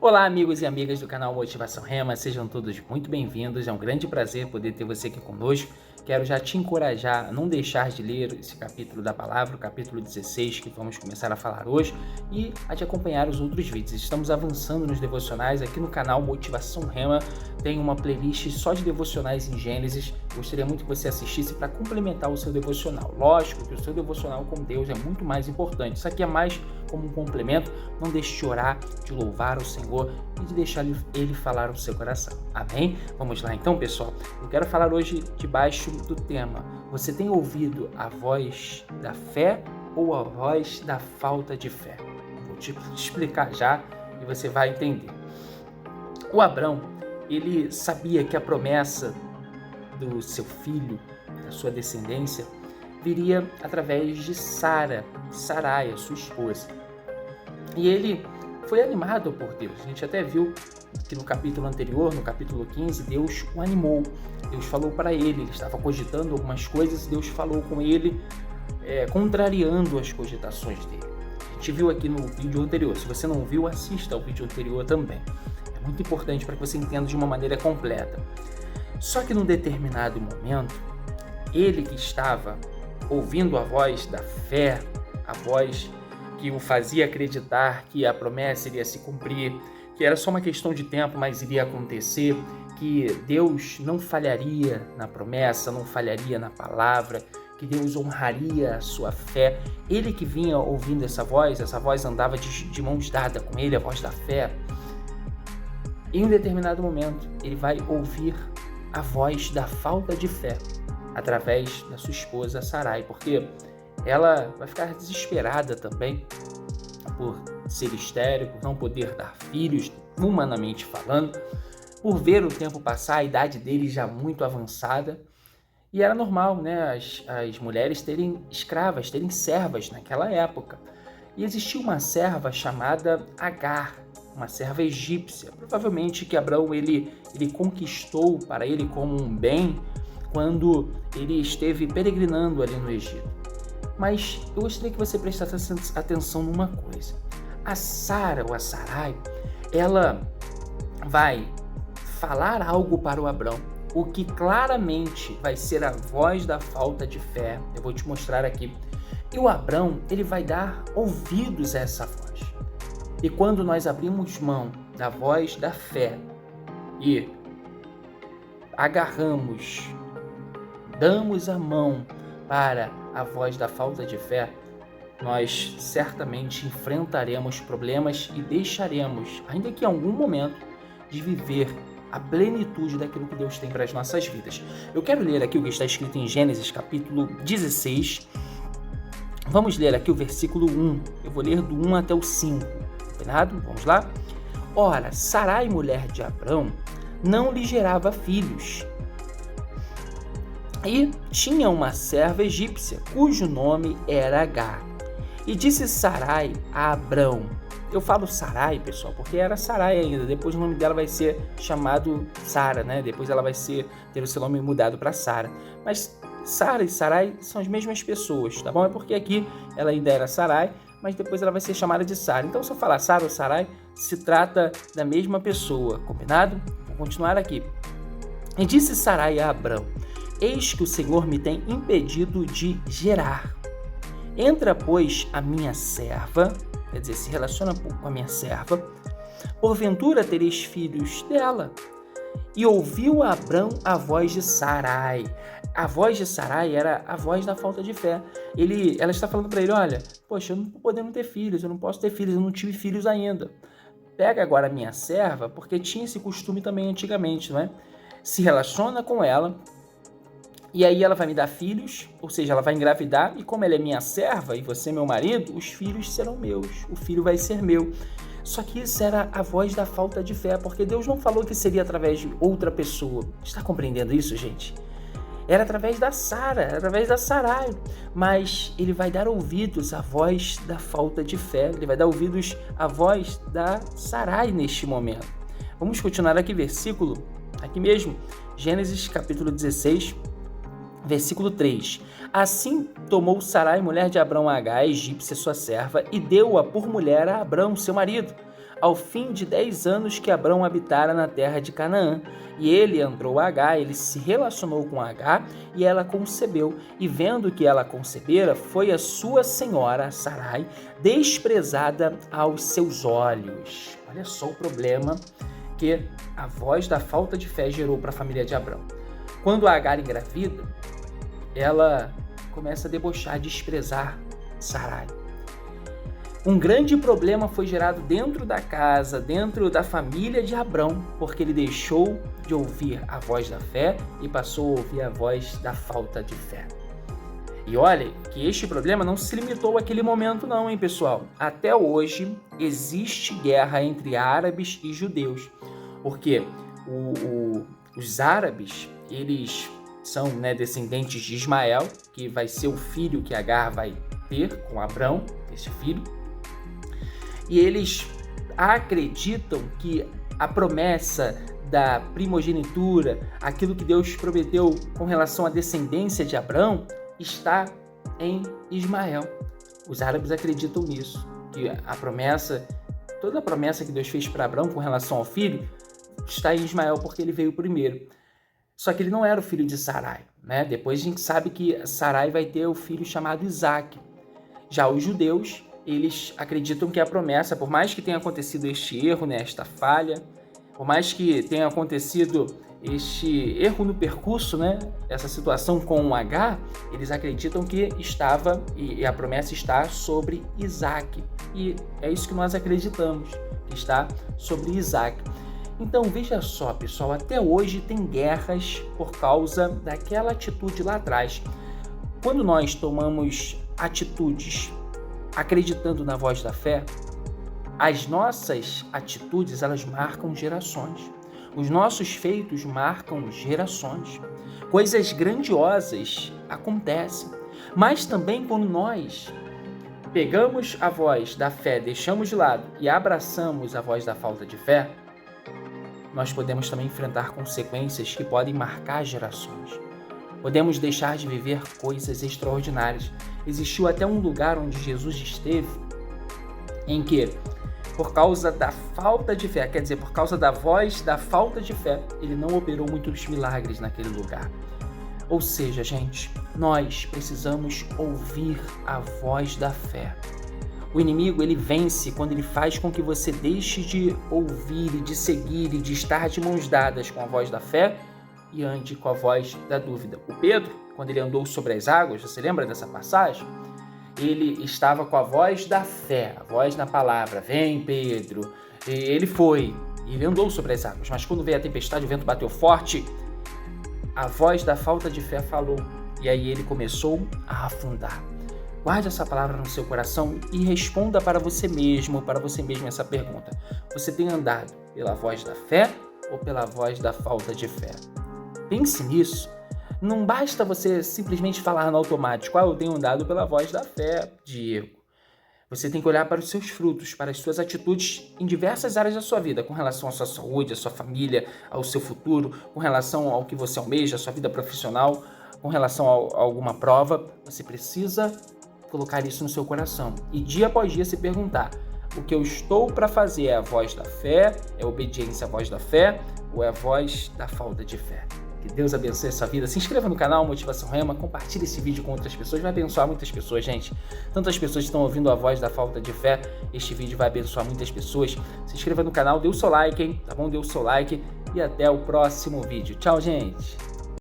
Olá, amigos e amigas do canal Motivação Rema, sejam todos muito bem-vindos. É um grande prazer poder ter você aqui conosco. Quero já te encorajar a não deixar de ler esse capítulo da palavra, o capítulo 16, que vamos começar a falar hoje, e a te acompanhar os outros vídeos. Estamos avançando nos devocionais aqui no canal Motivação Rema. Tem uma playlist só de devocionais em Gênesis. Gostaria muito que você assistisse para complementar o seu devocional. Lógico que o seu devocional com Deus é muito mais importante. Isso aqui é mais como um complemento. Não deixe de orar, de louvar o Senhor e de deixar Ele falar no seu coração. Amém? Vamos lá então, pessoal. Eu quero falar hoje debaixo do tema: você tem ouvido a voz da fé ou a voz da falta de fé? Vou te explicar já e você vai entender. O Abrão, ele sabia que a promessa do seu filho, da sua descendência, viria através de Sarai, a sua esposa. E ele foi animado por Deus. A gente até viu que no capítulo anterior, no capítulo 15, Deus o animou. Deus falou para ele estava cogitando algumas coisas, Deus falou com ele, contrariando as cogitações dele. A gente viu aqui no vídeo anterior. Se você não viu, assista ao vídeo anterior também. É muito importante para que você entenda de uma maneira completa. Só que num determinado momento, ele que estava ouvindo a voz da fé, a voz que o fazia acreditar que a promessa iria se cumprir, que era só uma questão de tempo, mas iria acontecer, que Deus não falharia na promessa, não falharia na palavra, que Deus honraria a sua fé. Ele que vinha ouvindo essa voz andava de mãos dadas com ele, a voz da fé. Em um determinado momento, ele vai ouvir a voz da falta de fé através da sua esposa Sarai, porque ela vai ficar desesperada também por ser estéril, por não poder dar filhos, humanamente falando, por ver o tempo passar, a idade dele já muito avançada. E era normal, né, as mulheres terem escravas, terem servas naquela época. E existia uma serva chamada Agar, uma serva egípcia, provavelmente que Abraão ele conquistou para ele como um bem quando ele esteve peregrinando ali no Egito. Mas eu gostaria que você prestasse atenção numa coisa. A Sara, ou a Sarai, ela vai falar algo para o Abrão, o que claramente vai ser a voz da falta de fé. Eu vou te mostrar aqui. E o Abrão, ele vai dar ouvidos a essa voz. E quando nós abrimos mão da voz da fé e agarramos, damos a mão para a voz da falta de fé, nós certamente enfrentaremos problemas e deixaremos, ainda que em algum momento, de viver a plenitude daquilo que Deus tem para as nossas vidas. Eu quero ler aqui o que está escrito em Gênesis capítulo 16. Vamos ler aqui o versículo 1. Eu vou ler do 1 até o 5. Combinado? Vamos lá? Ora, Sarai, mulher de Abrão, não lhe gerava filhos. E tinha uma serva egípcia, cujo nome era Agar. E disse Sarai a Abrão. Eu falo Sarai, pessoal, porque era Sarai ainda. Depois o nome dela vai ser chamado Sara, né? Depois ela vai ter o seu nome mudado para Sara. Mas Sara e Sarai são as mesmas pessoas, tá bom? É porque aqui ela ainda era Sarai, mas depois ela vai ser chamada de Sara. Então, se eu falar Sara ou Sarai, se trata da mesma pessoa, combinado? Vou continuar aqui. E disse Sarai a Abrão: eis que o Senhor me tem impedido de gerar. Entra, pois, a minha serva, quer dizer, se relaciona com a minha serva, porventura tereis filhos dela. E ouviu Abrão a voz de Sarai. A voz de Sarai era a voz da falta de fé. Ela está falando para ele: olha, poxa, eu não estou podendo ter filhos, eu não posso ter filhos, eu não tive filhos ainda. Pega agora a minha serva, porque tinha esse costume também antigamente, não é? Se relaciona com ela, e aí ela vai me dar filhos, ou seja, ela vai engravidar, e como ela é minha serva e você é meu marido, os filhos serão meus, o filho vai ser meu. Só que isso era a voz da falta de fé, porque Deus não falou que seria através de outra pessoa. Está compreendendo isso, gente? Era através da Sara, era através da Sarai, mas ele vai dar ouvidos à voz da falta de fé, ele vai dar ouvidos à voz da Sarai neste momento. Vamos continuar aqui, versículo, aqui mesmo, Gênesis capítulo 16, versículo 3. Assim tomou Sarai, mulher de Abrão, Agar, a egípcia, sua serva, e deu-a por mulher a Abrão, seu marido. ao fim de 10 anos que Abrão habitara na terra de Canaã. E ele entrou a Agar, ele se relacionou com Agar, e ela concebeu. E vendo que ela concebera, foi a sua senhora, Sarai, desprezada aos seus olhos. Olha só o problema que a voz da falta de fé gerou para a família de Abrão. Quando Agar engravida, ela começa a debochar, desprezar Sarai. Um grande problema foi gerado dentro da casa, dentro da família de Abrão, porque ele deixou de ouvir a voz da fé e passou a ouvir a voz da falta de fé. E olha que este problema não se limitou àquele momento não, hein, pessoal? Até hoje existe guerra entre árabes e judeus, porque os árabes, eles são, descendentes de Ismael, que vai ser o filho que Agar vai ter com Abrão, esse filho. E eles acreditam que a promessa da primogenitura, aquilo que Deus prometeu com relação à descendência de Abrão, está em Ismael. Os árabes acreditam nisso, que a promessa, toda a promessa que Deus fez para Abrão com relação ao filho, está em Ismael porque ele veio primeiro. Só que ele não era o filho de Sarai, Depois a gente sabe que Sarai vai ter o filho chamado Isaac. Já os judeus, eles acreditam que a promessa, por mais que tenha acontecido este erro, esta falha, por mais que tenha acontecido este erro no percurso, essa situação com Agar, eles acreditam que estava, e a promessa está sobre Isaac. E é isso que nós acreditamos, que está sobre Isaac. Então veja só, pessoal, até hoje tem guerras por causa daquela atitude lá atrás. Quando nós tomamos atitudes acreditando na voz da fé, as nossas atitudes, elas marcam gerações. Os nossos feitos marcam gerações. Coisas grandiosas acontecem. Mas também quando nós pegamos a voz da fé, deixamos de lado e abraçamos a voz da falta de fé, nós podemos também enfrentar consequências que podem marcar gerações. Podemos deixar de viver coisas extraordinárias. Existiu até um lugar onde Jesus esteve, em que, por causa da falta de fé, quer dizer, por causa da voz da falta de fé, ele não operou muitos milagres naquele lugar. Ou seja, gente, nós precisamos ouvir a voz da fé. O inimigo, ele vence quando ele faz com que você deixe de ouvir e de seguir e de estar de mãos dadas com a voz da fé e ande com a voz da dúvida. O Pedro, quando ele andou sobre as águas, você lembra dessa passagem? Ele estava com a voz da fé, a voz na palavra, vem Pedro. E ele foi, ele andou sobre as águas, mas quando veio a tempestade, o vento bateu forte, a voz da falta de fé falou, e aí ele começou a afundar. Guarde essa palavra no seu coração e responda para você mesmo essa pergunta. Você tem andado pela voz da fé ou pela voz da falta de fé? Pense nisso. Não basta você simplesmente falar no automático, eu tenho andado pela voz da fé, Diego. Você tem que olhar para os seus frutos, para as suas atitudes em diversas áreas da sua vida, com relação à sua saúde, à sua família, ao seu futuro, com relação ao que você almeja, à sua vida profissional, com relação a alguma prova. Você precisa colocar isso no seu coração e dia após dia se perguntar: o que eu estou para fazer é a voz da fé, é a obediência à voz da fé ou é a voz da falta de fé? Que Deus abençoe a sua vida. Se inscreva no canal Motivação Rema, compartilhe esse vídeo com outras pessoas, vai abençoar muitas pessoas, gente. Tantas pessoas que estão ouvindo a voz da falta de fé, este vídeo vai abençoar muitas pessoas. Se inscreva no canal, dê o seu like, hein? Tá bom? Dê o seu like e até o próximo vídeo. Tchau, gente!